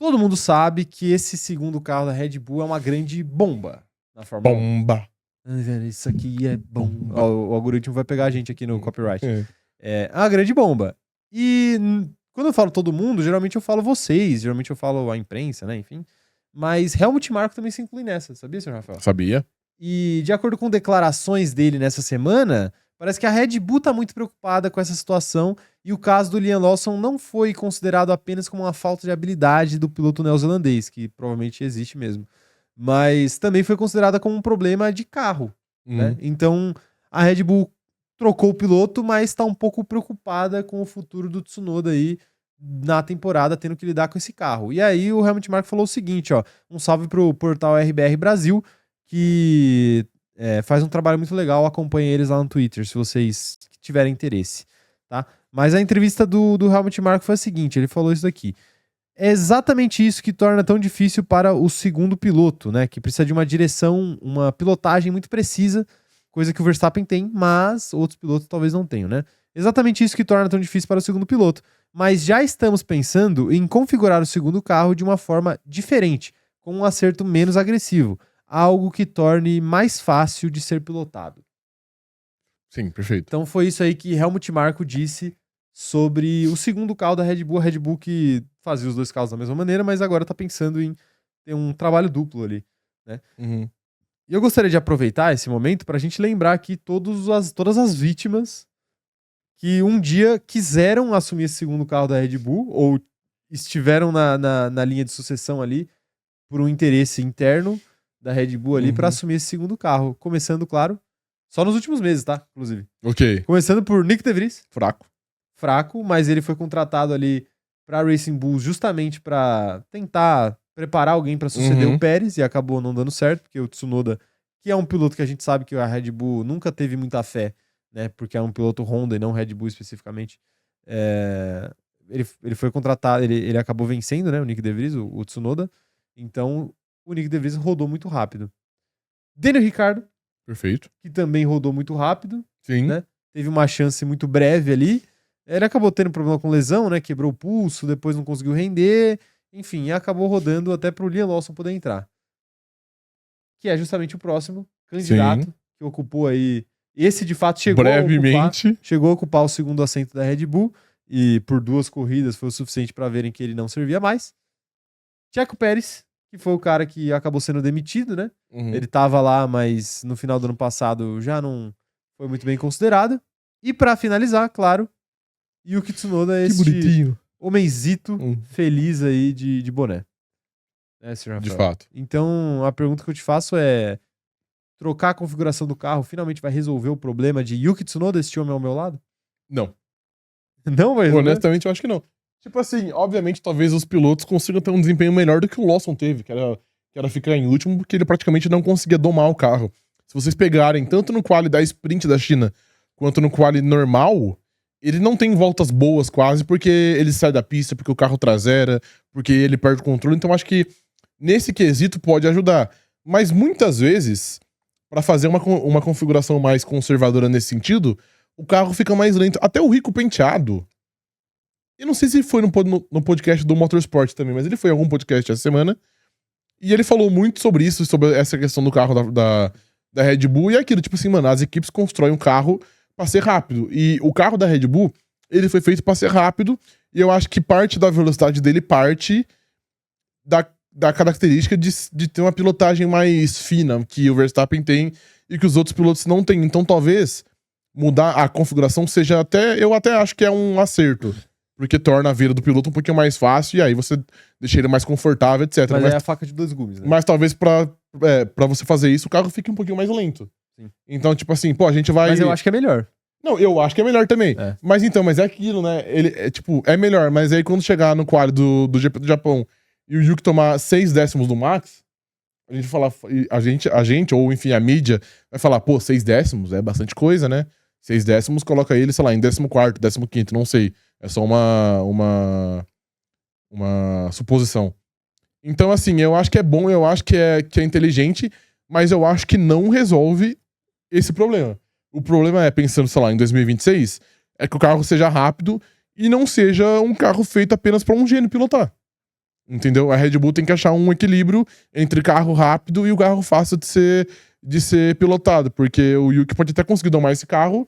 todo mundo sabe que esse segundo carro da Red Bull é uma grande bomba na Fórmula 1. Bomba. Isso aqui é bomba. Ó, o algoritmo vai pegar a gente aqui no copyright. É. É uma grande bomba. E quando eu falo todo mundo, geralmente eu falo vocês, geralmente eu falo a imprensa, né? Enfim. Mas Helmut Marko também se inclui nessa, sabia, senhor Rafael? Sabia. E de acordo com declarações dele nessa semana, parece que a Red Bull tá muito preocupada com essa situação e o caso do Liam Lawson não foi considerado apenas como uma falta de habilidade do piloto neozelandês, que provavelmente existe mesmo, mas também foi considerada como um problema de carro, né? Então a Red Bull trocou o piloto, mas está um pouco preocupada com o futuro do Tsunoda aí na temporada, tendo que lidar com esse carro. E aí o Helmut Marko falou o seguinte, ó, um salve pro portal RBR Brasil, que faz um trabalho muito legal, acompanhe eles lá no Twitter, se vocês tiverem interesse, tá? Mas a entrevista do Helmut Marko foi a seguinte, ele falou isso daqui: é exatamente isso que torna tão difícil para o segundo piloto, né? Que precisa de uma direção, uma pilotagem muito precisa, coisa que o Verstappen tem, mas outros pilotos talvez não tenham, né? Exatamente isso que torna tão difícil para o segundo piloto. Mas já estamos pensando em configurar o segundo carro de uma forma diferente, com um acerto menos agressivo, algo que torne mais fácil de ser pilotado. Sim, perfeito. Então foi isso aí que Helmut Marko disse sobre o segundo carro da Red Bull, a Red Bull que fazia os dois carros da mesma maneira, mas agora tá pensando em ter um trabalho duplo ali, né? E eu gostaria de aproveitar esse momento pra gente lembrar aqui todas as vítimas que um dia quiseram assumir esse segundo carro da Red Bull ou estiveram na linha de sucessão ali por um interesse interno da Red Bull ali pra assumir esse segundo carro. Começando, claro, só nos últimos meses, tá? Inclusive. Ok. Começando por Nick De Vries. Fraco, mas ele foi contratado ali pra Racing Bull justamente pra tentar preparar alguém pra suceder o Pérez e acabou não dando certo, porque o Tsunoda, que é um piloto que a gente sabe que a Red Bull nunca teve muita fé, né? Porque é um piloto Honda e não Red Bull especificamente. Ele foi contratado, ele acabou vencendo, né? O Nick De Vries, o Tsunoda. Então, o Nick De Vries rodou muito rápido. Daniel Ricciardo. Perfeito. Que também rodou muito rápido. Sim. Né? Teve uma chance muito breve ali. Ele acabou tendo problema com lesão, né? Quebrou o pulso, depois não conseguiu render. Enfim, acabou rodando até pro Liam Lawson poder entrar. Que é justamente o próximo candidato que ocupou aí. Esse de fato chegou a ocupar o segundo assento da Red Bull. E por 2 corridas foi o suficiente para verem que ele não servia mais. Checo Pérez, que foi o cara que acabou sendo demitido, né? Ele tava lá, mas no final do ano passado já não foi muito bem considerado. E pra finalizar, claro, Yuki Tsunoda, este homenzito feliz aí de boné. Sr. Rafael? De fato. Então, a pergunta que eu te faço é: trocar a configuração do carro finalmente vai resolver o problema de Yuki Tsunoda, este homem ao meu lado? Não. Não vai resolver? Honestamente, eu acho que não. Tipo assim, obviamente, talvez os pilotos consigam ter um desempenho melhor do que o Lawson teve, que era ficar em último, porque ele praticamente não conseguia domar o carro. Se vocês pegarem tanto no quali da sprint da China, quanto no quali normal, ele não tem voltas boas quase, porque ele sai da pista, porque o carro traseira, porque ele perde o controle. Então acho que nesse quesito pode ajudar. Mas muitas vezes, para fazer uma configuração mais conservadora nesse sentido, o carro fica mais lento. Até o Rico Penteado, eu não sei se foi no podcast do Motorsport também, mas ele foi em algum podcast essa semana, e ele falou muito sobre isso, sobre essa questão do carro da Red Bull, e aquilo, tipo assim, mano, as equipes constroem um carro pra ser rápido, e o carro da Red Bull, ele foi feito pra ser rápido, e eu acho que parte da velocidade dele parte da característica de ter uma pilotagem mais fina, que o Verstappen tem, e que os outros pilotos não têm. Então talvez mudar a configuração seja eu até acho que é um acerto. Porque torna a vida do piloto um pouquinho mais fácil, e aí você deixa ele mais confortável, etc. Mas é a faca de 2 gumes, né? Mas talvez pra você fazer isso, o carro fique um pouquinho mais lento. Sim. Então, tipo assim, a gente vai... Mas eu acho que é melhor. Não, eu acho que é melhor também. Mas é aquilo, né? Ele é melhor, mas aí quando chegar no quali do GP do Japão e o Yuki tomar 6 décimos do Max, a gente falar, a gente, ou enfim, a mídia, vai falar, 6 décimos é bastante coisa, né? 6 décimos coloca ele, sei lá, em 14º, 15º, não sei. É só uma suposição. Então, assim, eu acho que é bom, eu acho que é inteligente, mas eu acho que não resolve esse problema. O problema é, pensando, sei lá, em 2026, é que o carro seja rápido e não seja um carro feito apenas para um gênio pilotar. Entendeu? A Red Bull tem que achar um equilíbrio entre carro rápido e o carro fácil de ser pilotado. Porque o Yuki pode até conseguir domar esse carro,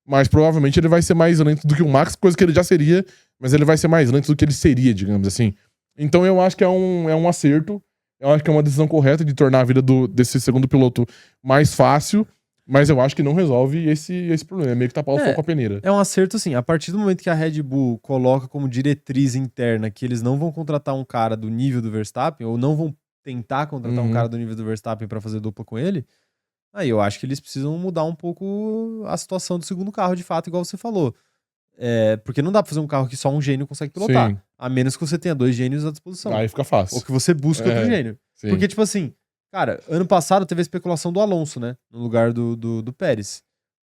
mas provavelmente ele vai ser mais lento do que o Max, coisa que ele já seria, mas ele vai ser mais lento do que ele seria, digamos assim. Então eu acho que é um acerto. Eu acho que é uma decisão correta de tornar a vida desse segundo piloto mais fácil, mas eu acho que não resolve esse problema. É meio que tapar o sol com a peneira. É um acerto, assim, a partir do momento que a Red Bull coloca como diretriz interna que eles não vão contratar um cara do nível do Verstappen, ou não vão tentar contratar um cara do nível do Verstappen pra fazer dupla com ele, aí eu acho que eles precisam mudar um pouco a situação do segundo carro, de fato, igual você falou. Porque não dá pra fazer um carro que só um gênio consegue pilotar. Sim. A menos que você tenha 2 gênios à disposição. Aí fica fácil. Ou que você busque outro gênio. Sim. Porque, tipo assim, cara, ano passado teve a especulação do Alonso, né? No lugar do Pérez.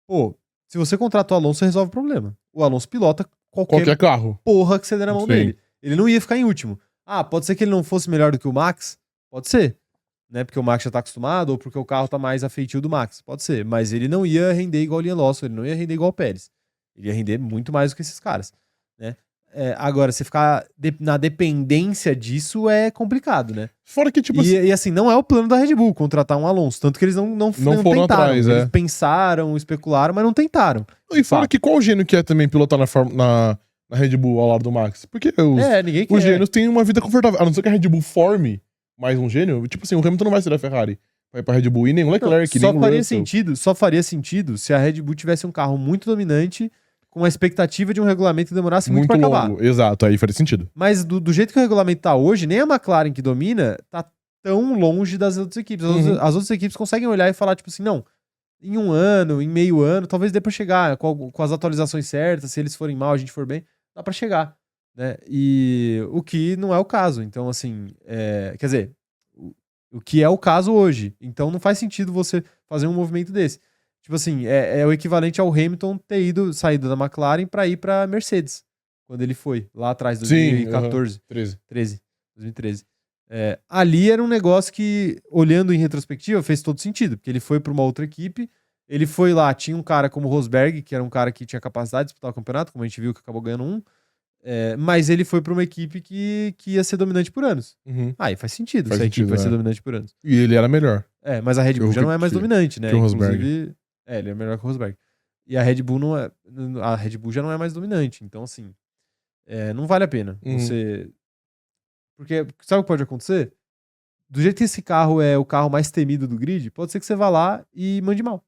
Pô, se você contrata o Alonso, você resolve o problema. O Alonso pilota qualquer carro. porra que você der na mão Sim. dele. Ele não ia ficar em último. Ah, pode ser que ele não fosse melhor do que o Max? Pode ser. Né? Porque o Max já tá acostumado, ou porque o carro tá mais afeitio do Max. Pode ser. Mas ele não ia render igual o Liam Lawson, ele não ia render igual o Pérez. Ele ia render muito mais do que esses caras. Né? Agora, você ficar na dependência disso é complicado, né? Fora que, tipo e assim, não é o plano da Red Bull contratar um Alonso. Tanto que eles não foram tentaram. atrás, eles pensaram, especularam, mas não tentaram. E fora que qual gênio quer também pilotar na Red Bull ao lado do Max? Porque ninguém quer. os gênios têm uma vida confortável. A não ser que a Red Bull forme mais um gênio. Tipo assim, o Hamilton não vai ser da Ferrari. Vai pra Red Bull e nem o Leclerc, nem o Russell. Só faria sentido se a Red Bull tivesse um carro muito dominante, com a expectativa de um regulamento que demorasse muito pra acabar. Exato, aí faria sentido. Mas do jeito que o regulamento tá hoje, nem a McLaren que domina tá tão longe das outras equipes. As outras equipes conseguem olhar e falar, tipo assim, não, em um ano, em meio ano, talvez dê pra chegar com as atualizações certas, se eles forem mal, a gente for bem, dá pra chegar, né? E o que não é o caso. Então, assim, quer dizer, o que é o caso hoje. Então não faz sentido você fazer um movimento desse. Tipo assim, é o equivalente ao Hamilton ter saído da McLaren pra ir pra Mercedes. Quando ele foi, lá atrás, 2014. 2013. Ali era um negócio que, olhando em retrospectiva, fez todo sentido. Porque ele foi pra uma outra equipe, ele foi lá, tinha um cara como Rosberg, que era um cara que tinha capacidade de disputar o campeonato, como a gente viu que acabou ganhando um. Mas ele foi pra uma equipe que ia ser dominante por anos. Aí faz sentido se a equipe vai ser dominante por anos. E ele era melhor. Mas a Red Bull já não é mais dominante, né? Que o Rosberg. Inclusive, ele é melhor que o Rosberg. E a Red Bull a Red Bull já não é mais dominante. Então, assim, não vale a pena você... Porque sabe o que pode acontecer? Do jeito que esse carro é o carro mais temido do grid, pode ser que você vá lá e mande mal.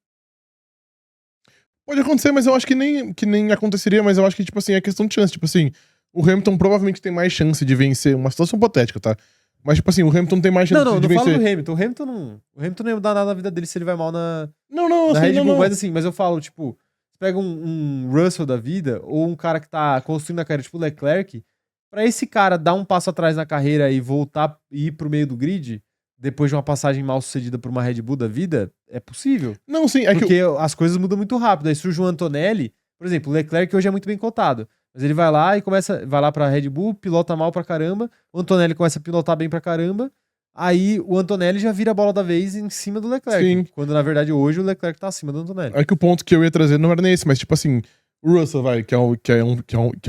Pode acontecer, mas eu acho que nem aconteceria, mas eu acho que, tipo assim, é questão de chance. Tipo assim, o Hamilton provavelmente tem mais chance de vencer uma situação hipotética, tá? Mas, tipo assim, o Hamilton tem mais chance de vencer. Não falo do Hamilton. O Hamilton não ia dar nada na vida dele se ele vai mal na assim, Red Bull. Mas eu falo, tipo, você pega um Russell da vida, ou um cara que tá construindo a carreira, tipo o Leclerc, pra esse cara dar um passo atrás na carreira e voltar e ir pro meio do grid, depois de uma passagem mal sucedida por uma Red Bull da vida, é possível. Não, sim, porque as coisas mudam muito rápido. Aí surge o Antonelli, por exemplo, o Leclerc hoje é muito bem cotado. Mas ele vai lá e vai lá pra Red Bull, pilota mal pra caramba, o Antonelli começa a pilotar bem pra caramba, aí o Antonelli já vira a bola da vez em cima do Leclerc. Sim. Quando, na verdade, hoje o Leclerc tá acima do Antonelli. É que o ponto que eu ia trazer não era nem esse, mas, tipo assim, o Russell, que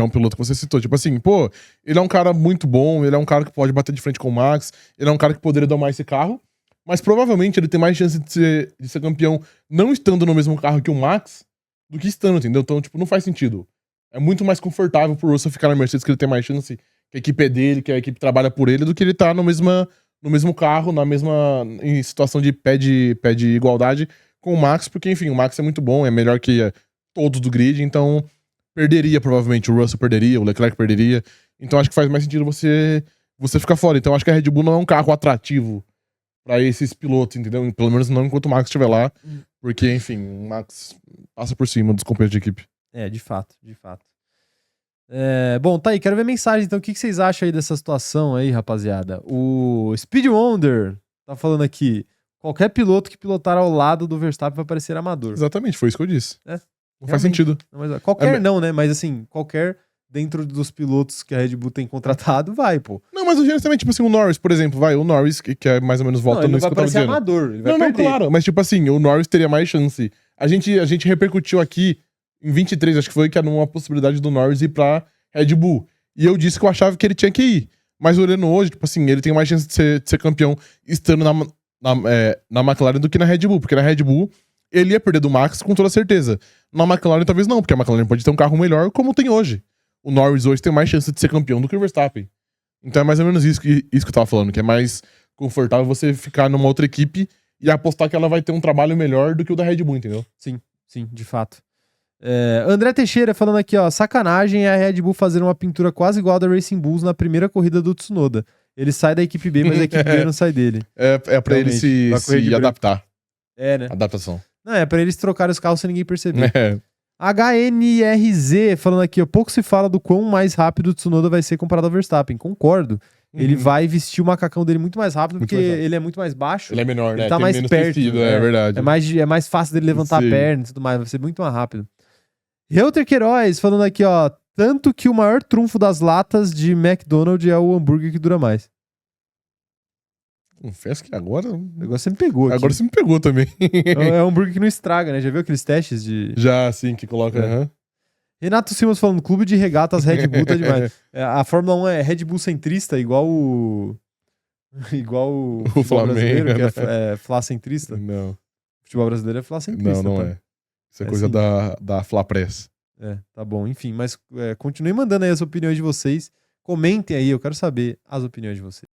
é um piloto que você citou. Tipo assim, pô, ele é um cara muito bom, ele é um cara que pode bater de frente com o Max, ele é um cara que poderia domar esse carro, mas provavelmente ele tem mais chance de ser campeão não estando no mesmo carro que o Max do que estando, entendeu? Então, tipo, não faz sentido. É muito mais confortável pro Russell ficar na Mercedes, que ele tem mais chance, que a equipe é dele, que a equipe trabalha por ele, do que ele tá no mesmo carro, em situação de pé de igualdade com o Max, porque, enfim, o Max é muito bom, é melhor que todos do grid, então perderia, provavelmente. O Russell perderia, o Leclerc perderia. Então acho que faz mais sentido você ficar fora. Então acho que a Red Bull não é um carro atrativo pra esses pilotos, entendeu? Pelo menos não enquanto o Max estiver lá, porque, enfim, o Max passa por cima dos companheiros de equipe. De fato. Bom, tá aí, quero ver mensagem, então. O que vocês acham aí dessa situação aí, rapaziada? O Speed Wonder tá falando aqui: qualquer piloto que pilotar ao lado do Verstappen vai parecer amador. Exatamente, foi isso que eu disse. Não realmente faz sentido. Qualquer não, né? Mas assim, qualquer dentro dos pilotos que a Red Bull tem contratado, vai, pô. Não, mas o gênero também, tipo assim, o Norris, por exemplo, o Norris, que é mais ou menos voltando nisso que eu tava dizendo. Amador, ele vai perder. Não, claro, mas tipo assim, o Norris teria mais chance. A gente repercutiu aqui em 23, acho que foi, que era uma possibilidade do Norris ir pra Red Bull. E eu disse que eu achava que ele tinha que ir. Mas olhando hoje, tipo assim, ele tem mais chance de ser campeão estando na McLaren do que na Red Bull. Porque na Red Bull, ele ia perder do Max com toda certeza. Na McLaren, talvez não, porque a McLaren pode ter um carro melhor como tem hoje. O Norris hoje tem mais chance de ser campeão do que o Verstappen. Então é mais ou menos isso que eu tava falando, que é mais confortável você ficar numa outra equipe e apostar que ela vai ter um trabalho melhor do que o da Red Bull, entendeu? Sim, de fato. André Teixeira falando aqui, ó, sacanagem é a Red Bull fazer uma pintura quase igual a da Racing Bulls na primeira corrida do Tsunoda. Ele sai da equipe B, mas a equipe B não sai dele. É pra ele se adaptar. Né? Adaptação. Não, é pra eles trocarem os carros sem ninguém perceber. É. HNRZ falando aqui, ó, pouco se fala do quão mais rápido o Tsunoda vai ser comparado ao Verstappen. Concordo. Ele vai vestir o macacão dele muito mais rápido, porque ele é muito mais baixo. Ele é menor, né? Ele tá tem mais menos perto. tecido, é verdade. É mais fácil dele levantar a perna e tudo mais. Vai ser muito mais rápido. Reuter Queiroz falando aqui, ó. Tanto que o maior trunfo das latas de McDonald's é o hambúrguer que dura mais. Confesso que agora você me pegou aqui. Agora você me pegou também. É um hambúrguer que não estraga, né? Já viu aqueles testes de... Já, sim, que coloca... Renato Simas falando, clube de regatas Red Bull tá demais. A Fórmula 1 é Red Bull centrista, igual o Flamengo, brasileiro, que né? é Fla centrista. Não. O futebol brasileiro é Fla centrista. Não é. Isso é coisa assim. da Fla Press. Tá bom. Enfim, mas continue mandando aí as opiniões de vocês. Comentem aí, eu quero saber as opiniões de vocês.